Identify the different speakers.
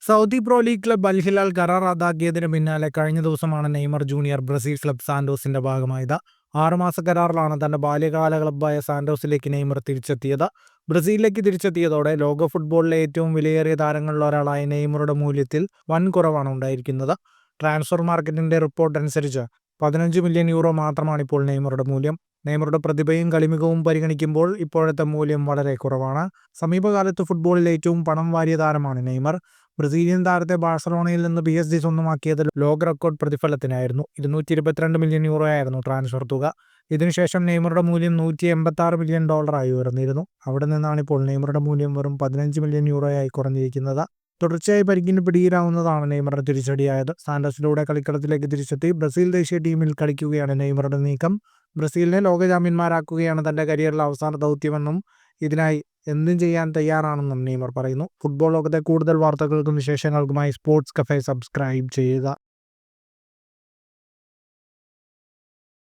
Speaker 1: Saudi pro league club Al Hilal കരാർ റദ്ദാക്കിയതിന് പിന്നാലെ കഴിഞ്ഞ ദിവസമാണ് നെയ്മർ ജൂനിയർ ബ്രസീൽ ക്ലബ് സാന്റോസിന്റെ ഭാഗമായത്. 6 മാസ കരാറിലാണ് തന്റെ ബാല്യകാല ക്ലബ്ബായ സാന്റോസിലേക്ക് നെയ്മർ തിരിച്ചെത്തിയത്. ബ്രസീലിലേക്ക് തിരിച്ചെത്തിയതോടെ ലോക ഫുട്ബോളിലെ ഏറ്റവും വിലയേറിയ താരങ്ങളിൽ ഒരാളായ നെയ്മറുടെ മൂല്യത്തിൽ വൻ കുറവാണ് ഉണ്ടായിരിക്കുന്നത്. ട്രാൻസ്ഫർ മാർക്കറ്റിന്റെ റിപ്പോർട്ട് അനുസരിച്ച് 15 മില്യൺ യൂറോ മാത്രമാണ് ഇപ്പോൾ നെയ്മറുടെ മൂല്യം. നെയ്മറുടെ പ്രതിഭയും കളിമികവും പരിഗണിക്കുമ്പോൾ ഇപ്പോഴത്തെ മൂല്യം വളരെ കുറവാണ്. സമീപകാലത്ത് ഫുട്ബോളിൽ ഏറ്റവും പണം വാരിയ താരമാണ് നെയ്മർ. ബ്രസീലിയൻ താരത്തെ ബാഴ്സലോണയിൽ നിന്ന് PSG സ്വന്തമാക്കിയത് ലോക റെക്കോർഡ് പ്രതിഫലത്തിനായിരുന്നു. 222 മില്യൺ യൂറോയായിരുന്നു ട്രാൻസ്ഫർ തുക. ഇതിനുശേഷം നെയ്മറുടെ മൂല്യം $186 മില്യൺ ഉയർന്നിരുന്നു. അവിടെ നിന്നാണ് ഇപ്പോൾ നെയ്മറുടെ മൂല്യം വെറും 15 മില്യൺ യൂറോയായി കുറഞ്ഞിരിക്കുന്നത്. തുടർച്ചയായി പരിക്കിന് പിടിയിലാവുന്നതാണ് നെയ്മറുടെ തിരിച്ചടിയായത്. സാന്റോസിലൂടെ കളിക്കളത്തിലേക്ക് തിരിച്ചെത്തി ബ്രസീൽ ദേശീയ ടീമിൽ കളിക്കുകയാണ് നെയ്മറുടെ നീക്കം. ബ്രസീലിനെ ലോക ചാമ്പ്യന്മാരാക്കുകയാണ് തന്റെ കരിയറിലെ അവസാന ദൗത്യമെന്നും ഇതിനായി എന്തും ചെയ്യാൻ തയ്യാറാണെന്നും നെയ്മർ പറയുന്നു. ഫുട്ബോൾ ലോകത്തെ കൂടുതൽ വാർത്തകൾക്കും വിശേഷങ്ങൾക്കുമായി സ്പോർട്സ് കഫേ സബ്സ്ക്രൈബ് ചെയ്യുക.